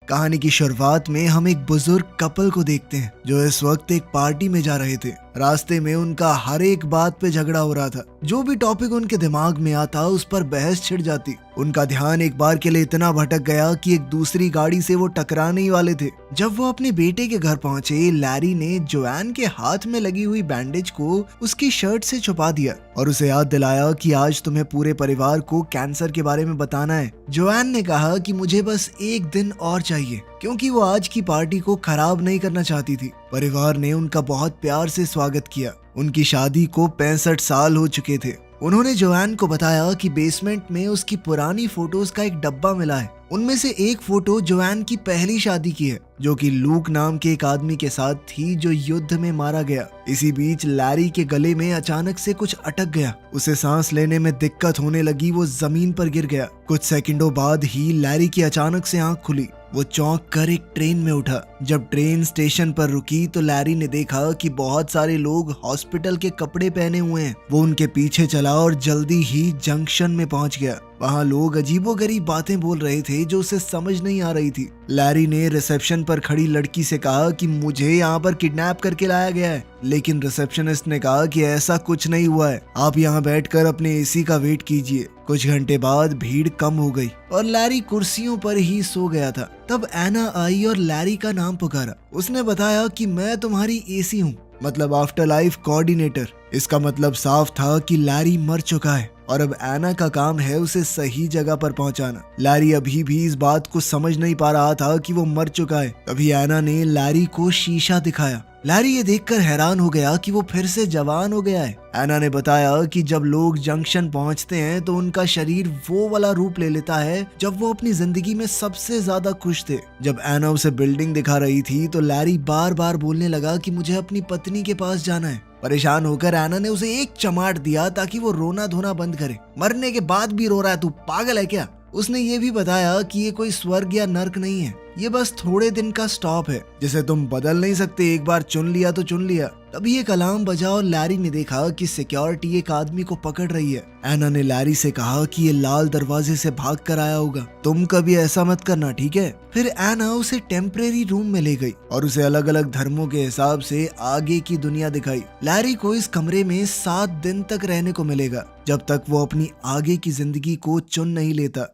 कहानी की शुरुआत में हम एक बुजुर्ग कपल को देखते हैं जो इस वक्त एक पार्टी में जा रहे थे। रास्ते में उनका हर एक बात पे झगड़ा हो रहा था। जो भी टॉपिक उनके दिमाग में आता उस पर बहस छिड़ जाती। उनका ध्यान एक बार के लिए इतना भटक गया कि एक दूसरी गाड़ी से वो टकराने ही वाले थे। जब वो अपने बेटे के घर पहुंचे, लैरी ने जोआन के हाथ में लगी हुई बैंडेज को उसकी शर्ट से छुपा दिया और उसे याद दिलाया कि आज तुम्हें पूरे परिवार को कैंसर के बारे में बताना है। जोआन ने कहा कि मुझे बस एक दिन और चाहिए, क्योंकि वो आज की पार्टी को खराब नहीं करना चाहती थी। परिवार ने उनका बहुत प्यार से स्वागत किया। उनकी शादी को 65 साल हो चुके थे। उन्होंने जोआन को बताया कि बेसमेंट में उसकी पुरानी फोटोज का एक डब्बा मिला है। उनमें से एक फोटो जोआन की पहली शादी की है, जो कि लूक नाम के एक आदमी के साथ थी जो युद्ध में मारा गया। इसी बीच लैरी के गले में अचानक से कुछ अटक गया। उसे सांस लेने में दिक्कत होने लगी। वो जमीन पर गिर गया। कुछ सेकंडों बाद ही लैरी की अचानक से आंख खुली। वो चौंक कर एक ट्रेन में उठा। जब ट्रेन स्टेशन पर रुकी तो लैरी ने देखा कि बहुत सारे लोग हॉस्पिटल के कपड़े पहने हुए हैं। वो उनके पीछे चला और जल्दी ही जंक्शन में पहुंच गया। वहाँ लोग अजीबोगरीब बातें बोल रहे थे जो उसे समझ नहीं आ रही थी। लैरी ने रिसेप्शन पर खड़ी लड़की से कहा कि मुझे यहाँ पर किडनैप करके लाया गया है, लेकिन रिसेप्शनिस्ट ने कहा कि ऐसा कुछ नहीं हुआ है, आप यहाँ बैठकर अपने एसी का वेट कीजिए। कुछ घंटे बाद भीड़ कम हो गई और लैरी कुर्सियों पर ही सो गया था। तब एना आई और लैरी का नाम पुकारा। उसने बताया कि मैं तुम्हारी एसी हूँ, मतलब आफ्टर लाइफ कोऑर्डिनेटर। इसका मतलब साफ था कि लैरी मर चुका है और अब एना का काम है उसे सही जगह पर पहुंचाना। लैरी अभी भी इस बात को समझ नहीं पा रहा था कि वो मर चुका है। तभी एना ने लैरी को शीशा दिखाया। लैरी ये देखकर हैरान हो गया कि वो फिर से जवान हो गया है। एना ने बताया कि जब लोग जंक्शन पहुंचते हैं तो उनका शरीर वो वाला रूप ले लेता है जब वो अपनी जिंदगी में सबसे ज्यादा खुश थे। जब एना उसे बिल्डिंग दिखा रही थी तो लैरी बार बार बोलने लगा कि मुझे अपनी पत्नी के पास जाना है। परेशान होकर एना ने उसे एक चमाट दिया ताकि वो रोना धोना बंद करे। मरने के बाद भी रो रहा है, तू पागल है क्या? उसने ये भी बताया कि ये कोई स्वर्ग या नर्क नहीं है, ये बस थोड़े दिन का स्टॉप है जिसे तुम बदल नहीं सकते। एक बार चुन लिया तो चुन लिया। तभी एक अलार्म बजा और लैरी ने देखा कि सिक्योरिटी एक आदमी को पकड़ रही है। एना ने लैरी से कहा कि ये लाल दरवाजे से भाग कर आया होगा, तुम कभी ऐसा मत करना, ठीक है? फिर एना उसे टेम्परेरी रूम में ले गई और उसे अलग अलग धर्मों के हिसाब से आगे की दुनिया दिखाई। लैरी को इस कमरे में 7 दिन तक रहने को मिलेगा, जब तक वो अपनी आगे की जिंदगी को चुन नहीं लेता।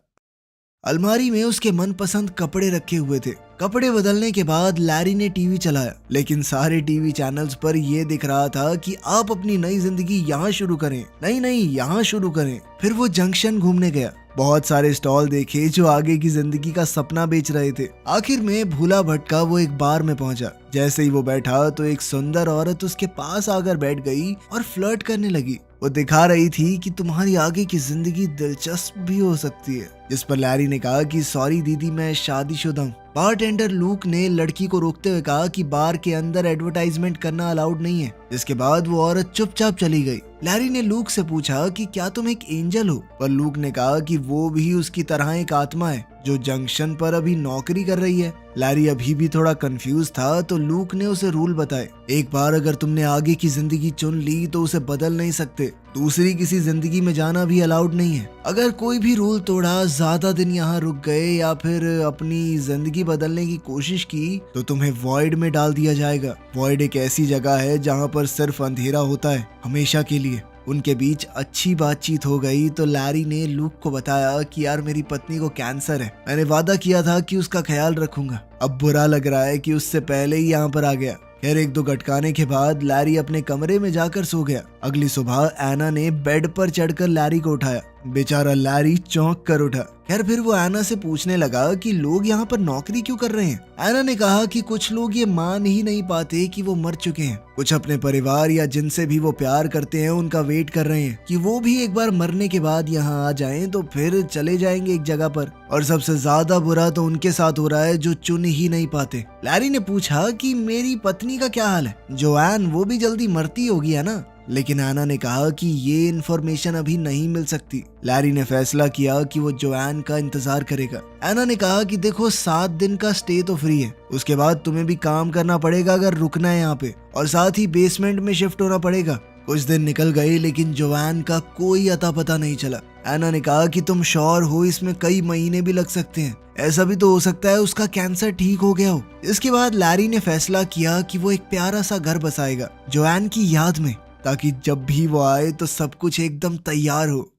अलमारी में उसके मनपसंद कपड़े रखे हुए थे। कपड़े बदलने के बाद लैरी ने टीवी चलाया, लेकिन सारे टीवी चैनल्स पर यह दिख रहा था कि आप अपनी नई जिंदगी यहाँ शुरू करें, नहीं यहाँ शुरू करें। फिर वो जंक्शन घूमने गया। बहुत सारे स्टॉल देखे जो आगे की जिंदगी का सपना बेच रहे थे। आखिर में भूला भटका वो एक बार में पहुंचा। जैसे ही वो बैठा तो एक सुंदर औरत उसके पास आकर बैठ गई और फ्लर्ट करने लगी। वो दिखा रही थी कि तुम्हारी आगे की जिंदगी दिलचस्प भी हो सकती है। जिस पर लैरी ने कहा कि सॉरी दीदी, मैं शादीशुदा हूँ। बारटेंडर लूक ने लड़की को रोकते हुए कहा कि बार के अंदर एडवर्टाइजमेंट करना अलाउड नहीं है। जिसके बाद वो औरत चुपचाप चली गई। लैरी ने लूक से पूछा कि क्या तुम एक एंजल हो? पर लूक ने कहा कि वो भी उसकी तरह एक आत्मा है जो जंक्शन पर अभी नौकरी कर रही है। लैरी अभी भी थोड़ा कंफ्यूज था तो लूक ने उसे रूल बताए। एक बार अगर तुमने आगे की जिंदगी चुन ली तो उसे बदल नहीं सकते। दूसरी किसी जिंदगी में जाना भी अलाउड नहीं है। अगर कोई भी रूल तोड़ा, ज्यादा दिन यहाँ रुक गए या फिर अपनी जिंदगी बदलने की कोशिश की तो तुम्हें वॉइड में डाल दिया जाएगा। वॉइड एक ऐसी जगह है जहाँ पर सिर्फ अंधेरा होता है, हमेशा के लिए। उनके बीच अच्छी बातचीत हो गई तो लैरी ने लूक को बताया कि यार मेरी पत्नी को कैंसर है, मैंने वादा किया था कि उसका ख्याल रखूंगा। अब बुरा लग रहा है कि उससे पहले ही यहाँ पर आ गया। खैर 1-2 गटकाने के बाद लैरी अपने कमरे में जाकर सो गया। अगली सुबह एना ने बेड पर चढ़कर लैरी को उठाया। बेचारा लैरी चौंक कर उठा। खैर फिर वो एना से पूछने लगा कि लोग यहाँ पर नौकरी क्यों कर रहे हैं। एना ने कहा कि कुछ लोग ये मान ही नहीं पाते कि वो मर चुके हैं। कुछ अपने परिवार या जिनसे भी वो प्यार करते हैं उनका वेट कर रहे हैं कि वो भी एक बार मरने के बाद यहाँ आ जाएं तो फिर चले जाएंगे एक जगह पर। और सबसे ज्यादा बुरा तो उनके साथ हो रहा है जो चुन ही नहीं पाते। लैरी ने पूछा कि मेरी पत्नी का क्या हाल है? जोआन, वो भी जल्दी मरती होगी है ना? लेकिन एना ने कहा कि ये इन्फॉर्मेशन अभी नहीं मिल सकती। लैरी ने फैसला किया कि वो जोआन का इंतजार करेगा। एना ने कहा कि देखो 7 दिन का स्टे तो फ्री है, उसके बाद तुम्हें भी काम करना पड़ेगा अगर रुकना है यहाँ पे, और साथ ही बेसमेंट में शिफ्ट होना पड़ेगा। कुछ दिन निकल गए लेकिन जोआन का कोई अता पता नहीं चला। एना ने कहा कि तुम श्योर हो इसमें कई महीने भी लग सकते हैं, ऐसा भी तो हो सकता है उसका कैंसर ठीक हो गया हो। इसके बाद लैरी ने फैसला किया कि वो एक प्यारा सा घर बसाएगा जोआन की याद में, ताकि जब भी वो आए तो सब कुछ एकदम तैयार हो।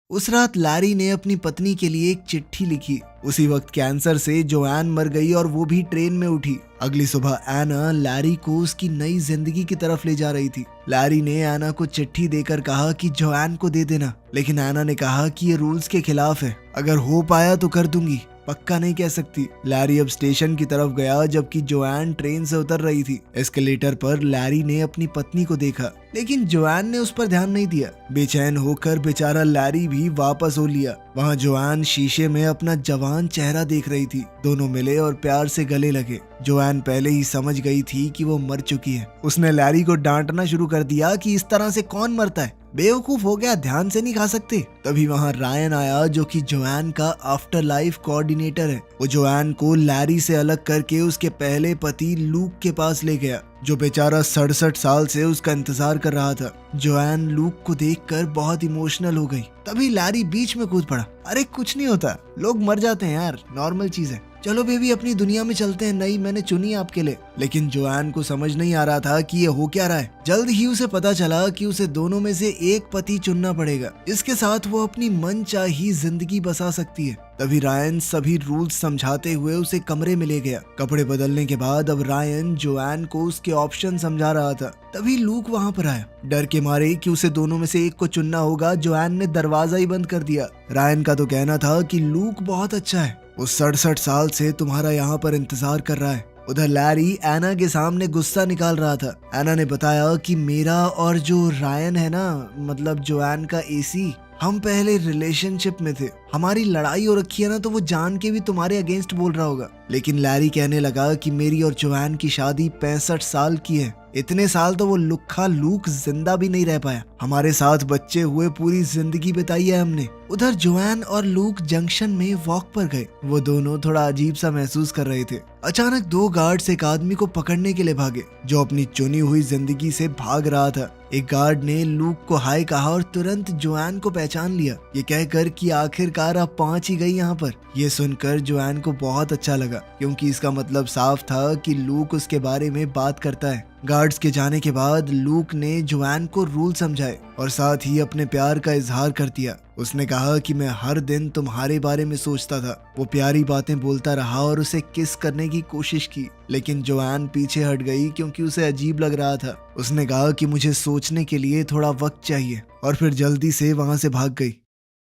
उस रात लैरी ने अपनी पत्नी के लिए एक चिट्ठी लिखी। उसी वक्त कैंसर से जोआन मर गई और वो भी ट्रेन में उठी। अगली सुबह एना लैरी को उसकी नई जिंदगी की तरफ ले जा रही थी। लैरी ने एना को चिट्ठी देकर कहा कि जोआन को दे देना, लेकिन एना ने कहा कि ये रूल्स के खिलाफ है, अगर हो पाया तो कर दूंगी, पक्का नहीं कह सकती। लैरी अब स्टेशन की तरफ गया जबकि जोआन ट्रेन से उतर रही थी। एस्केलेटर पर लैरी ने अपनी पत्नी को देखा, लेकिन जोआन ने उस पर ध्यान नहीं दिया। बेचैन होकर बेचारा लैरी भी वापस हो लिया। वहाँ जोआन शीशे में अपना जवान चेहरा देख रही थी। दोनों मिले और प्यार से गले लगे। जोआन पहले ही समझ गई थी कि वो मर चुकी है। उसने लैरी को डांटना शुरू कर दिया कि इस तरह से कौन मरता है, बेवकूफ हो गया, ध्यान से नहीं खा सकते। तभी वहाँ रायन आया जो कि जोआन का आफ्टर लाइफ कोऑर्डिनेटर है। वो जोआन को लैरी से अलग करके उसके पहले पति लूक के पास ले गया, जो बेचारा 67 साल से उसका इंतजार कर रहा था। जोआन लूक को देखकर बहुत इमोशनल हो गई। तभी लैरी बीच में कूद पड़ा। अरे कुछ नहीं होता, लोग मर जाते हैं यार, नॉर्मल चीज है, चलो बेबी अपनी दुनिया में चलते हैं, नई मैंने चुनी आपके लिए। लेकिन जोआन को समझ नहीं आ रहा था कि ये हो क्या रहा है। जल्द ही उसे पता चला कि उसे दोनों में से एक पति चुनना पड़ेगा, इसके साथ वो अपनी मनचाही जिंदगी बसा सकती है। तभी रायन सभी रूल्स समझाते हुए उसे कमरे में ले गया। कपड़े बदलने के बाद अब रायन जोआन को उसके ऑप्शन समझा रहा था। तभी लूक वहाँ पर आया। डर के मारे कि उसे दोनों में से एक को चुनना होगा, जोआन ने दरवाजा ही बंद कर दिया। रायन का तो कहना था कि लूक बहुत अच्छा है, वो 67 साल से तुम्हारा यहाँ पर इंतजार कर रहा है। उधर लैरी एना के सामने गुस्सा निकाल रहा था। एना ने बताया कि मेरा और जो रायन है ना, मतलब जोआन का एसी, हम पहले रिलेशनशिप में थे, हमारी लड़ाई हो रखी है ना, तो वो जान के भी तुम्हारे अगेंस्ट बोल रहा होगा। लेकिन लैरी कहने लगा कि मेरी और जोआन की शादी 65 साल की है, इतने साल तो वो लुक्खा लूक जिंदा भी नहीं रह पाया, हमारे साथ बच्चे हुए पूरी जिंदगी बिताई है हमने। उधर जोआन और लूक जंक्शन में वॉक पर गए। वो दोनों थोड़ा अजीब सा महसूस कर रहे थे। अचानक 2 गार्ड्स एक आदमी को पकड़ने के लिए भागे जो अपनी चुनी हुई जिंदगी से भाग रहा था। एक गार्ड ने लूक को हाय कहा और तुरंत जोआन को पहचान लिया, ये कहकर कि आखिरकार आप पहुंच ही गई यहाँ पर। ये सुनकर जोआन को बहुत अच्छा लगा, क्योंकि इसका मतलब साफ था कि लूक उसके बारे में बात करता है। गार्ड्स के जाने के बाद लूक ने जोआन को रूल समझाए और साथ ही अपने प्यार का इजहार कर दिया। उसने कहा कि मैं हर दिन तुम्हारे बारे में सोचता था। वो प्यारी बातें बोलता रहा और उसे किस करने की कोशिश की, लेकिन जोआन पीछे हट गई क्योंकि उसे अजीब लग रहा था। उसने कहा कि मुझे सोचने के लिए थोड़ा वक्त चाहिए और फिर जल्दी से वहां से भाग गई।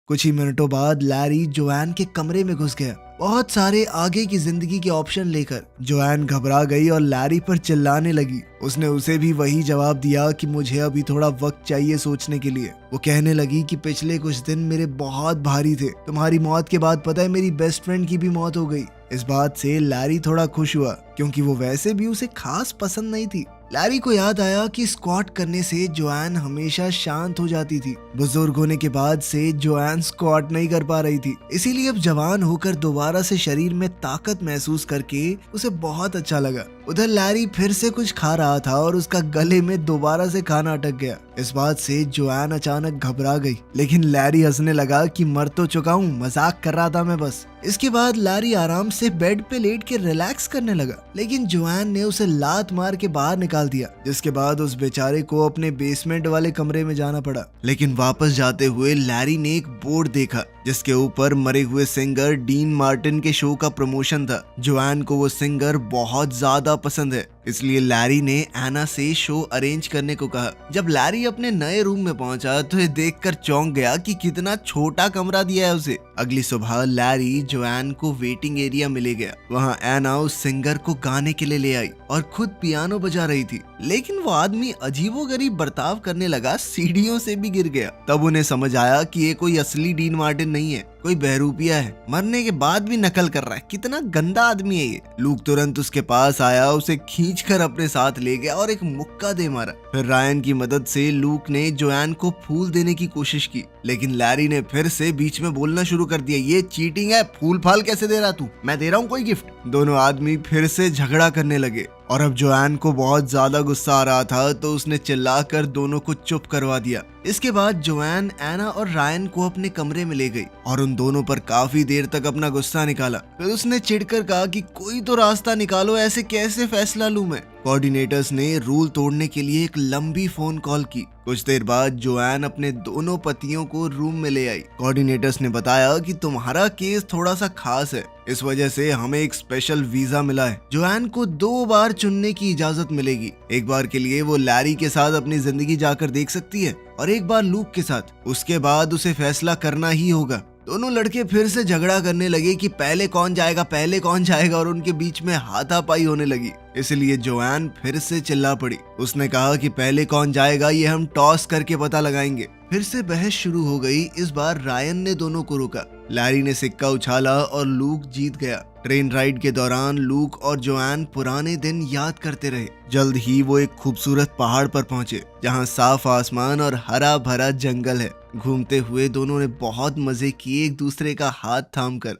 कुछ ही मिनटों बाद लैरी जोआन के कमरे में घुस गया, बहुत सारे आगे की जिंदगी के ऑप्शन लेकर। जोआन घबरा गई और लैरी पर चिल्लाने लगी। उसने उसे भी वही जवाब दिया कि मुझे अभी थोड़ा वक्त चाहिए सोचने के लिए। वो कहने लगी कि पिछले कुछ दिन मेरे बहुत भारी थे, तुम्हारी मौत के बाद पता है मेरी बेस्ट फ्रेंड की भी मौत हो गई। इस बात से लैरी थोड़ा खुश हुआ, क्योंकि वो वैसे भी उसे खास पसंद नहीं थी। लैरी को याद आया कि स्क्वाट करने से जोआन हमेशा शांत हो जाती थी। बुजुर्ग होने के बाद से जोआन स्क्वाट नहीं कर पा रही थी, इसीलिए अब जवान होकर दोबारा से शरीर में ताकत महसूस करके उसे बहुत अच्छा लगा। उधर लैरी फिर से कुछ खा रहा था और उसका गले में दोबारा से खाना अटक गया। इस बात से जोआन अचानक घबरा गई, लेकिन लैरी हंसने लगा कि मर तो चुका हूँ, मजाक कर रहा था मैं बस। इसके बाद लैरी आराम से बेड पे लेट के रिलैक्स करने लगा, लेकिन जोआन ने उसे लात मार के बाहर निकाल दिया, जिसके बाद उस बेचारे को अपने बेसमेंट वाले कमरे में जाना पड़ा। लेकिन वापस जाते हुए लैरी ने एक बोर्ड देखा जिसके ऊपर मरे हुए सिंगर डीन मार्टिन के शो का प्रमोशन था। जोआन को वो सिंगर बहुत ज्यादा पसंद है, इसलिए लैरी ने एना से शो अरेंज करने को कहा। जब लैरी अपने नए रूम में पहुंचा तो ये देखकर चौंक गया कि कितना छोटा कमरा दिया है उसे। अगली सुबह लैरी जोआन को वेटिंग एरिया में ले गया। वहाँ एना उस सिंगर को गाने के लिए ले आई और खुद पियानो बजा रही थी, लेकिन वो आदमी अजीबोगरीब बर्ताव करने लगा, सीढ़ियों से भी गिर गया। तब उन्हें समझ आया कि ये कोई असली डीन मार्टिन नहीं है, कोई बहरूपिया है, मरने के बाद भी नकल कर रहा है, कितना गंदा आदमी है ये। लूक तुरंत उसके पास आया, उसे खींचकर अपने साथ ले गया और एक मुक्का दे मारा। फिर रायन की मदद से लूक ने जोआन को फूल देने की कोशिश की, लेकिन लैरी ने फिर से बीच में बोलना शुरू कर दिया, ये चीटिंग है, फूल फाल कैसे दे रहा तू, मैं दे रहा हूँ कोई गिफ्ट। दोनों आदमी फिर से झगड़ा करने लगे और अब जोआन को बहुत ज्यादा गुस्सा आ रहा था, तो उसने चिल्लाकर दोनों को चुप करवा दिया। इसके बाद जोआन एना और रायन को अपने कमरे में ले गई और उन दोनों पर काफी देर तक अपना गुस्सा निकाला। फिर उसने चिढ़कर कहा कि कोई तो रास्ता निकालो, ऐसे कैसे फैसला लूं मैं। कोऑर्डिनेटर्स ने रूल तोड़ने के लिए एक लंबी फोन कॉल की। कुछ देर बाद जोआन अपने दोनों पतियों को रूम में ले आई। कोऑर्डिनेटर्स ने बताया कि तुम्हारा केस थोड़ा सा खास है, इस वजह से हमें एक स्पेशल वीजा मिला है। जोआन को 2 बार चुनने की इजाजत मिलेगी। एक बार के लिए वो लैरी के साथ अपनी जिंदगी जाकर देख सकती है और एक बार लूक के साथ। उसके बाद उसे फैसला करना ही होगा। दोनों लड़के फिर से झगड़ा करने लगे कि पहले कौन जाएगा और उनके बीच में हाथापाई होने लगी। इसलिए जोआन फिर से चिल्ला पड़ी। उसने कहा कि पहले कौन जाएगा ये हम टॉस करके पता लगाएंगे। फिर से बहस शुरू हो गई। इस बार रायन ने दोनों को रोका। लैरी ने सिक्का उछाला और लूक जीत गया। ट्रेन राइड के दौरान लूक और जोआन पुराने दिन याद करते रहे। जल्द ही वो एक खूबसूरत पहाड़ पर पहुंचे, जहां साफ आसमान और हरा भरा जंगल है। घूमते हुए दोनों ने बहुत मजे किए, एक दूसरे का हाथ थामकर।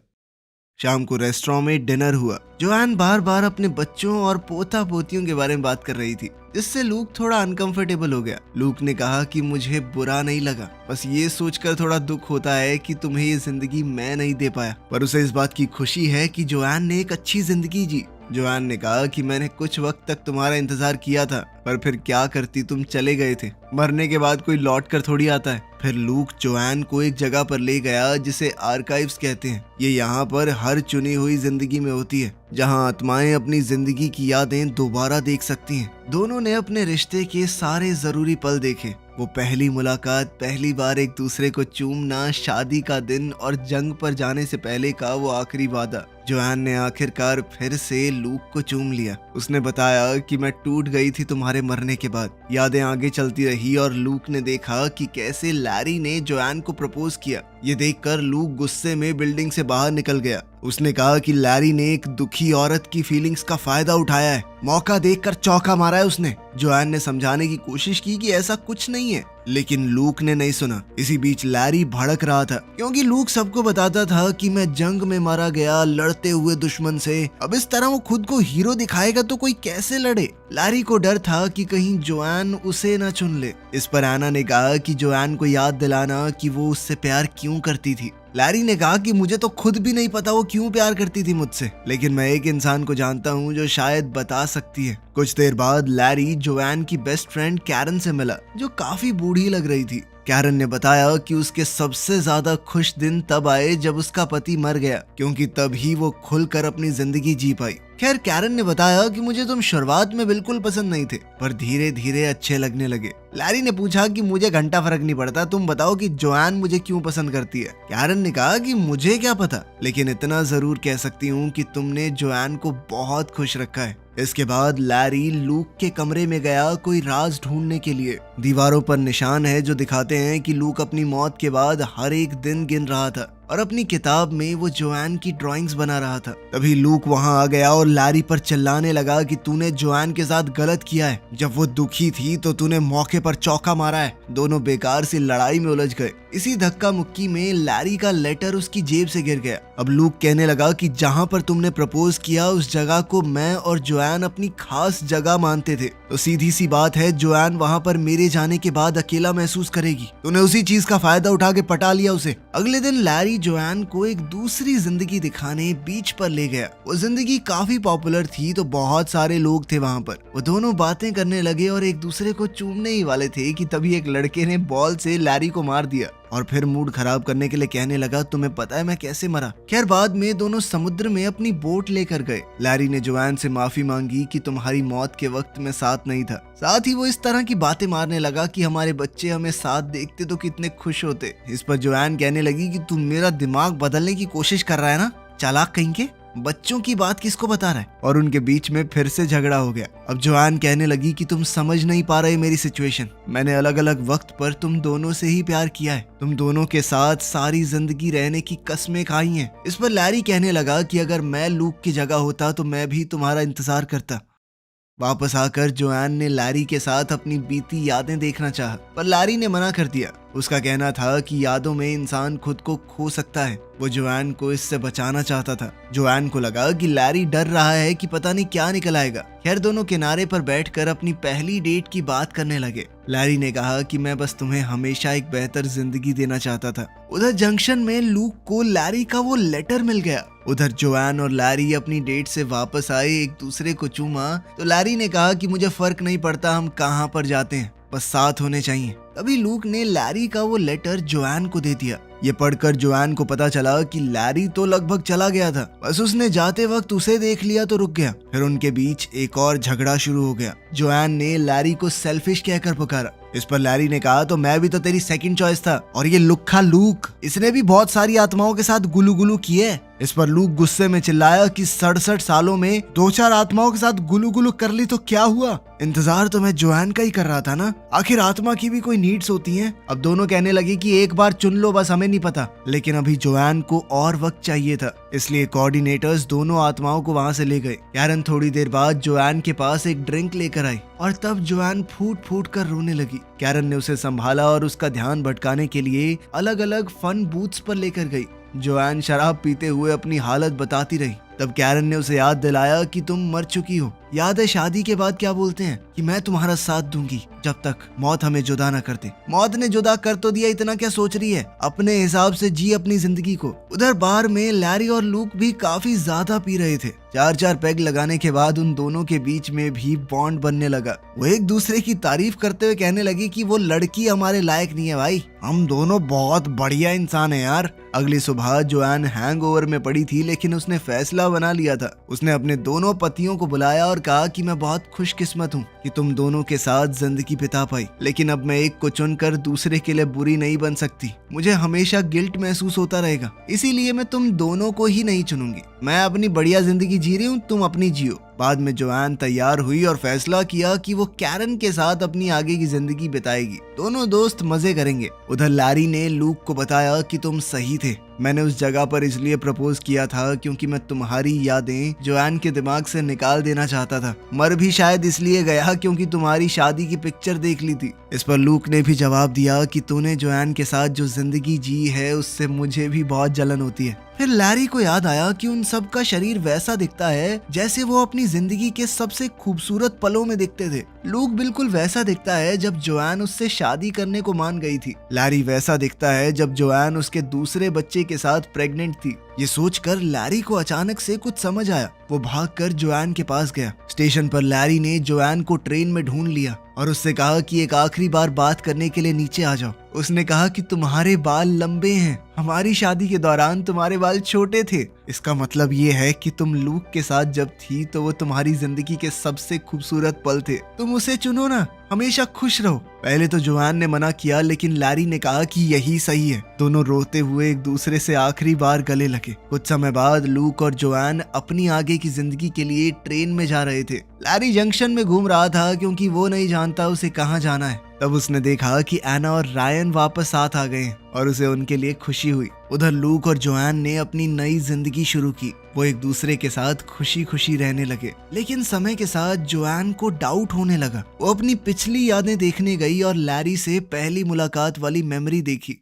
शाम को रेस्टोरेंट में डिनर हुआ। जोआन बार बार अपने बच्चों और पोता पोतियों के बारे में बात कर रही थी, जिससे लूक थोड़ा अनकंफर्टेबल हो गया। लूक ने कहा कि मुझे बुरा नहीं लगा, बस ये सोचकर थोड़ा दुख होता है कि तुम्हें ये जिंदगी मैं नहीं दे पाया। पर उसे इस बात की खुशी है कि जोआन ने एक अच्छी जिंदगी जी। जोआन ने कहा कि मैंने कुछ वक्त तक तुम्हारा इंतजार किया था, पर फिर क्या करती, तुम चले गए थे। मरने के बाद कोई लौट कर थोड़ी आता है। फिर लूक जोआन को एक जगह पर ले गया जिसे आर्काइव्स कहते हैं। ये यहाँ पर हर चुनी हुई जिंदगी में होती है, जहाँ आत्माएं अपनी जिंदगी की यादें दोबारा देख सकती हैं। दोनों ने अपने रिश्ते के सारे जरूरी पल देखे। वो पहली मुलाकात, पहली बार एक दूसरे को चूमना, शादी का दिन और जंग पर जाने से पहले का वो आखिरी वादा। जोआन ने आखिरकार फिर से लूक को चूम लिया। उसने बताया कि मैं टूट गई थी तुम्हारे मरने के बाद। यादें आगे चलती रही और लूक ने देखा कि कैसे लैरी ने जोआन को प्रपोज किया। ये देखकर लूक गुस्से में बिल्डिंग से बाहर निकल गया। उसने कहा कि लैरी ने एक दुखी औरत की फीलिंग्स का फायदा उठाया है, मौका देखकर चौका मारा है उसने। जोआन ने समझाने की कोशिश की कि ऐसा कुछ नहीं है, लेकिन लूक ने नहीं सुना। इसी बीच लैरी भड़क रहा था, क्योंकि लूक सबको बताता था कि मैं जंग में मारा गया लड़ते हुए दुश्मन से। अब इस तरह वो खुद को हीरो दिखाएगा तो कोई कैसे लड़े। लैरी को डर था कि कहीं जोआन उसे न चुन ले। इस पर एना ने कहा कि जोआन को याद दिलाना कि वो उससे प्यार क्यों करती थी। लैरी ने कहा कि मुझे तो खुद भी नहीं पता वो क्यों प्यार करती थी मुझसे, लेकिन मैं एक इंसान को जानता हूँ जो शायद बता सकती है। कुछ देर बाद लैरी जोआन की बेस्ट फ्रेंड कैरन से मिला, जो काफी बूढ़ी लग रही थी। कैरन ने बताया कि उसके सबसे ज्यादा खुश दिन तब आए जब उसका पति मर गया, क्योंकि तभी वो खुलकर अपनी जिंदगी जी पाई। खैर, कैरन ने बताया कि मुझे तुम शुरुआत में बिल्कुल पसंद नहीं थे, पर धीरे धीरे अच्छे लगने लगे। लैरी ने पूछा कि मुझे घंटा फर्क नहीं पड़ता, तुम बताओ कि जोआन मुझे क्यों पसंद करती है। कैरन ने कहा कि मुझे क्या पता, लेकिन इतना जरूर कह सकती हूँ कि तुमने जोआन को बहुत खुश रखा है। इसके बाद लैरी लूक के कमरे में गया कोई राज ढूंढने के लिए। दीवारों पर निशान है जो दिखाते हैं कि लूक अपनी मौत के बाद हर एक दिन गिन रहा था और अपनी किताब में वो जोआन की ड्राइंग्स बना रहा था। तभी लूक वहां आ गया और लैरी पर चिल्लाने लगा कि तूने जोआन के साथ गलत किया है। जब वो दुखी थी तो तूने मौके पर चौका मारा है। दोनों बेकार सी लड़ाई में उलझ गए। इसी धक्का मुक्की में लैरी का लेटर उसकी जेब से गिर गया। अब लूक कहने लगा कि जहां पर तुमने प्रपोज किया उस जगह को मैं और जोआन अपनी खास जगह मानते थे, तो सीधी सी बात है जोआन वहां पर मेरे जाने के बाद अकेला महसूस करेगी। तूने उसी चीज का फायदा उठा के पटा लिया उसे। अगले दिन लैरी जोआन को एक दूसरी जिंदगी दिखाने बीच पर ले गया। वो जिंदगी काफी पॉपुलर थी, तो बहुत सारे लोग थे वहां पर। वो दोनों बातें करने लगे और एक दूसरे को चूमने ही वाले थे कि तभी एक लड़के ने बॉल से लैरी को मार दिया और फिर मूड खराब करने के लिए कहने लगा, तुम्हें पता है मैं कैसे मरा। खैर, बाद में दोनों समुद्र में अपनी बोट लेकर गए। लैरी ने जोआन से माफी मांगी कि तुम्हारी मौत के वक्त में साथ नहीं था। साथ ही वो इस तरह की बातें मारने लगा कि हमारे बच्चे हमें साथ देखते तो कितने खुश होते। इस पर जोआन कहने लगी कि तुम मेरा दिमाग बदलने की कोशिश कर रहा है ना, चालाक कहीं के। बच्चों की बात किसको बता रहा है? और उनके बीच में फिर से झगड़ा हो गया। अब जोआन कहने लगी कि तुम समझ नहीं पा रहे मेरी सिचुएशन। मैंने अलग अलग वक्त पर तुम दोनों से ही प्यार किया है, तुम दोनों के साथ सारी जिंदगी रहने की कस्में खाई हैं। इस पर लैरी कहने लगा कि अगर मैं लूक की जगह होता तो मैं भी तुम्हारा इंतजार करता। वापस आकर जोआन ने लैरी के साथ अपनी बीती यादें देखना चाहा, पर लैरी ने मना कर दिया। उसका कहना था कि यादों में इंसान खुद को खो सकता है। वो जोआन को इससे बचाना चाहता था। जोआन को लगा कि लैरी डर रहा है कि पता नहीं क्या निकल आएगा। खैर दोनों किनारे पर बैठकर अपनी पहली डेट की बात करने लगे। लैरी ने कहा कि मैं बस तुम्हें हमेशा एक बेहतर जिंदगी देना चाहता था। उधर जंक्शन में लूक को लैरी का वो लेटर मिल गया। उधर जोआन और लैरी अपनी डेट से वापस आए, एक दूसरे को चूमा तो लैरी ने कहा कि मुझे फर्क नहीं पड़ता हम कहाँ पर जाते हैं, बस साथ होने चाहिए। तभी लूक ने लैरी का वो लेटर जोआन को दे दिया। ये पढ़कर जोआन को पता चला कि लैरी तो लगभग चला गया था, बस उसने जाते वक्त उसे देख लिया तो रुक गया। फिर उनके बीच एक और झगड़ा शुरू हो गया। जोआन ने लैरी को सेल्फिश कहकर पुकारा। इस पर लैरी ने कहा तो मैं भी तो तेरी सेकंड चॉइस था, और ये लुक्खा लूक, इसने भी बहुत सारी आत्माओं के साथ गुलू गुलू किए। इस पर लूक गुस्से में चिल्लाया कि 67 सालों में 2-4 आत्माओं के साथ गुलू गुलू कर ली तो क्या हुआ? इंतजार तो मैं जोआन का ही कर रहा था ना, आखिर आत्मा की भी कोई नीड्स होती हैं। अब दोनों कहने लगे कि एक बार चुन लो, बस हमें नहीं पता। लेकिन अभी जोआन को और वक्त चाहिए था, इसलिए कोऑर्डिनेटर्स दोनों आत्माओं को वहां से ले गए। कैरन थोड़ी देर बाद जोआन के पास एक ड्रिंक लेकर आई और तब जोआन फूट फूट कर रोने लगी। कैरन ने उसे संभाला और उसका ध्यान भटकाने के लिए अलग अलग फन बूथ्स पर लेकर गई। जोआन शराब पीते हुए अपनी हालत बताती रही। तब कैरन ने उसे याद दिलाया कि तुम मर चुकी हो। याद है शादी के बाद क्या बोलते हैं कि मैं तुम्हारा साथ दूंगी जब तक मौत हमें जुदा न कर दे। मौत ने जुदा कर तो दिया, इतना क्या सोच रही है? अपने हिसाब से जी अपनी जिंदगी को। उधर बार में लैरी और लूक भी काफी ज्यादा पी रहे थे। 4-4 पैग लगाने के बाद उन दोनों के बीच में भी बॉन्ड बनने लगा। वो एक दूसरे की तारीफ करते हुए कहने लगी कि वो लड़की हमारे लायक नहीं है भाई, हम दोनों बहुत बढ़िया इंसान है यार। अगली सुबह जोआन हैंगओवर में पड़ी थी, लेकिन उसने फैसला बना लिया था। उसने अपने दोनों पतियों को बुलाया और कहा कि मैं बहुत खुशकिस्मत हूँ कि तुम दोनों के साथ जिंदगी बिता पाई, लेकिन अब मैं एक को चुनकर दूसरे के लिए बुरी नहीं बन सकती। मुझे हमेशा गिल्ट महसूस होता रहेगा, इसीलिए मैं तुम दोनों को ही नहीं चुनूंगी। मैं अपनी बढ़िया जिंदगी जी रही हूँ, तुम अपनी जियो। बाद में जोआन तैयार हुई और फैसला किया कि वो कैरन के साथ अपनी आगे की जिंदगी बिताएगी। दोनों दोस्त मजे करेंगे। उधर लैरी ने लूक को बताया कि तुम सही थे, मैंने उस जगह पर इसलिए प्रपोज किया था क्योंकि मैं तुम्हारी यादें जोआन के दिमाग से निकाल देना चाहता था। मर भी शायद इसलिए गया क्योंकि तुम्हारी शादी की पिक्चर देख ली थी। इस पर लूक ने भी जवाब दिया कि तूने जोआन के साथ जो जिंदगी जी है उससे मुझे भी बहुत जलन होती है। फिर लैरी को याद आया कि उन सब का शरीर वैसा दिखता है जैसे वो अपनी जिंदगी के सबसे खूबसूरत पलों में दिखते थे। लूक बिल्कुल वैसा दिखता है जब जोआन उससे शादी करने को मान गई थी। लैरी वैसा दिखता है जब जोआन उसके दूसरे बच्चे के साथ प्रेग्नेंट थी। ये सोचकर लैरी को अचानक से कुछ समझ आया। वो भागकर जोआन के पास गया। स्टेशन पर लैरी ने जोआन को ट्रेन में ढूंढ लिया और उससे कहा कि एक आखिरी बार बात करने के लिए नीचे आ जाओ। उसने कहा कि तुम्हारे बाल लंबे हैं, हमारी शादी के दौरान तुम्हारे बाल छोटे थे। इसका मतलब ये है कि तुम लूक के साथ जब थी तो वो तुम्हारी जिंदगी के सबसे खूबसूरत पल थे। तुम उसे चुनो ना, हमेशा खुश रहो। पहले तो जोआन ने मना किया, लेकिन लैरी ने कहा कि यही सही है। दोनों रोते हुए एक दूसरे से आखिरी बार गले लगे। कुछ समय बाद लूक और जोआन अपनी आगे की जिंदगी के लिए ट्रेन में जा रहे थे। लैरी जंक्शन में घूम रहा था क्योंकि वो नहीं जानता उसे कहाँ जाना है। तब उसने देखा कि एना और रायन वापस साथ आ गए और उसे उनके लिए खुशी हुई। उधर लूक और जोआन ने अपनी नई जिंदगी शुरू की। वो एक दूसरे के साथ खुशी खुशी रहने लगे। लेकिन समय के साथ जोआन को डाउट होने लगा। वो अपनी पिछली यादें देखने गई और लैरी से पहली मुलाकात वाली मेमोरी देखी।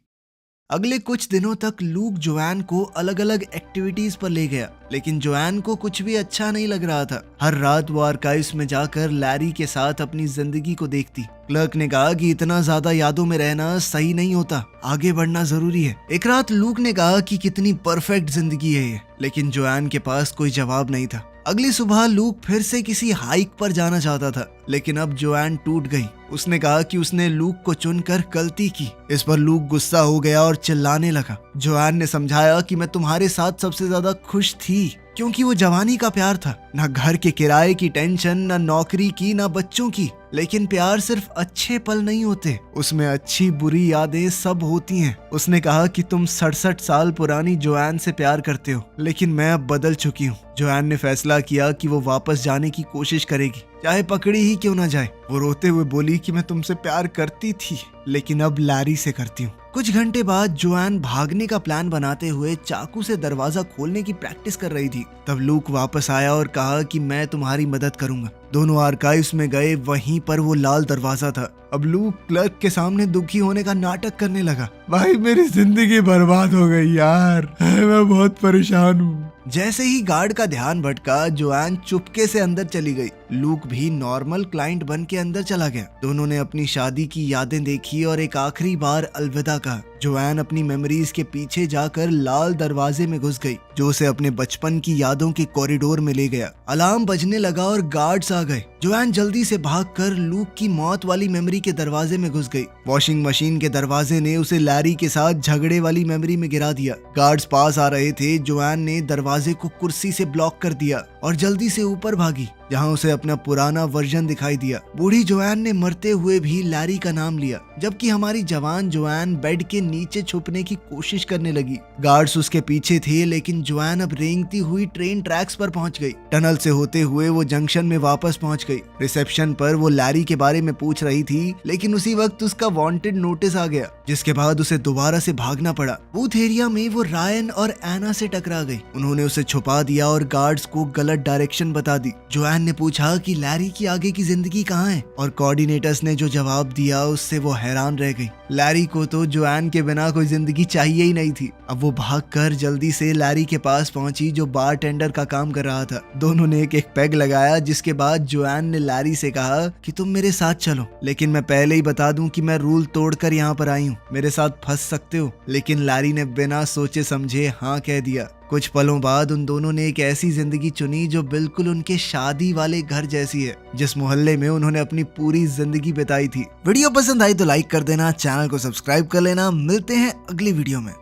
अगले कुछ दिनों तक लूक जोआन को अलग अलग एक्टिविटीज पर ले गया, लेकिन जोआन को कुछ भी अच्छा नहीं लग रहा था। हर रात वो आर्काइव्स में जाकर लैरी के साथ अपनी जिंदगी को देखती। क्लर्क ने कहा कि इतना ज्यादा यादों में रहना सही नहीं होता, आगे बढ़ना जरूरी है। एक रात लूक ने कहा कि कितनी परफेक्ट जिंदगी है ये, लेकिन जोआन के पास कोई जवाब नहीं था। अगली सुबह लूक फिर से किसी हाइक पर जाना चाहता था, लेकिन अब जोआन टूट गई। उसने कहा कि उसने लूक को चुनकर गलती की। इस पर लूक गुस्सा हो गया और चिल्लाने लगा। जोआन ने समझाया कि मैं तुम्हारे साथ सबसे ज्यादा खुश थी क्योंकि वो जवानी का प्यार था, ना घर के किराए की टेंशन, ना नौकरी की, ना बच्चों की। लेकिन प्यार सिर्फ अच्छे पल नहीं होते, उसमें अच्छी बुरी यादें सब होती हैं। उसने कहा कि तुम 67 साल पुरानी जोआन से प्यार करते हो, लेकिन मैं अब बदल चुकी हूँ। जोआन ने फैसला किया कि वो वापस जाने की कोशिश करेगी, चाहे पकड़ी ही क्यों ना जाए। वो रोते हुए बोली कि मैं तुमसे प्यार करती थी, लेकिन अब लैरी से करती हूँ। कुछ घंटे बाद जोआन भागने का प्लान बनाते हुए चाकू से दरवाजा खोलने की प्रैक्टिस कर रही थी। तब लूक वापस आया और कहा कि मैं तुम्हारी मदद करूंगा। दोनों आर्काइव्स में गए, वहीं पर वो लाल दरवाजा था। अब लूक क्लर्क के सामने दुखी होने का नाटक करने लगा। भाई मेरी जिंदगी बर्बाद हो गई यार, मैं बहुत परेशान हूँ। जैसे ही गार्ड का ध्यान भटका, जोआन चुपके से अंदर चली गई। लूक भी नॉर्मल क्लाइंट बन के अंदर चला गया। दोनों ने अपनी शादी की यादें देखी और एक आखिरी बार अलविदा कहा। जोआन अपनी मेमोरीज के पीछे जाकर लाल दरवाजे में घुस गई, जो उसे अपने बचपन की यादों के कॉरिडोर में ले गया। अलार्म बजने लगा और गार्ड्स आ गए। जोआन जल्दी से भागकर लूक की मौत वाली मेमोरी के दरवाजे में घुस गई। वॉशिंग मशीन के दरवाजे ने उसे लैरी के साथ झगड़े वाली मेमोरी में गिरा दिया। गार्ड्स पास आ रहे थे। जोआन ने दरवाजे को कुर्सी से ब्लॉक कर दिया और जल्दी से ऊपर भागी, जहां उसे अपना पुराना वर्जन दिखाई दिया। बूढ़ी जोआन ने मरते हुए भी लैरी का नाम लिया, जबकि हमारी जवान जोआन बेड के नीचे छुपने की कोशिश करने लगी। गार्ड्स उसके पीछे थे, लेकिन जोआन अब रेंगती हुई ट्रेन ट्रैक्स पर पहुंच गई। टनल से होते हुए वो जंक्शन में वापस पहुंच गई। रिसेप्शन पर वो लैरी के बारे में पूछ रही थी, लेकिन उसी वक्त उसका वांटेड नोटिस आ गया, जिसके बाद उसे दोबारा से भागना पड़ा। बूथ एरिया में वो रायन और एना से टकरा गई। उन्होंने उसे छुपा दिया और गार्ड्स को गलत डायरेक्शन बता दी। जोआन ने पूछा कि लैरी की आगे की जिंदगी कहाँ है, और कोऑर्डिनेटर्स ने जो जवाब दिया उससे वो हैरान रह गई। लैरी को तो जोआन के बिना कोई जिंदगी चाहिए ही नहीं थी। अब वो भागकर जल्दी से लैरी के पास पहुंची, जो बारटेंडर का काम कर रहा था। दोनों ने एक पैग लगाया, जिसके बाद जोआन ने लैरी से कहा कि तुम मेरे साथ चलो, लेकिन मैं पहले ही बता दूं कि मैं रूल तोड़कर यहाँ पर आई हूँ, मेरे साथ फंस सकते हो। लेकिन लैरी ने बिना सोचे समझे हाँ कह दिया। कुछ पलों बाद उन दोनों ने एक ऐसी जिंदगी चुनी जो बिल्कुल उनके शादी वाले घर जैसी है, जिस मोहल्ले में उन्होंने अपनी पूरी जिंदगी बिताई थी। वीडियो पसंद आई तो लाइक कर देना, चैनल को सब्सक्राइब कर लेना। मिलते हैं अगली वीडियो में।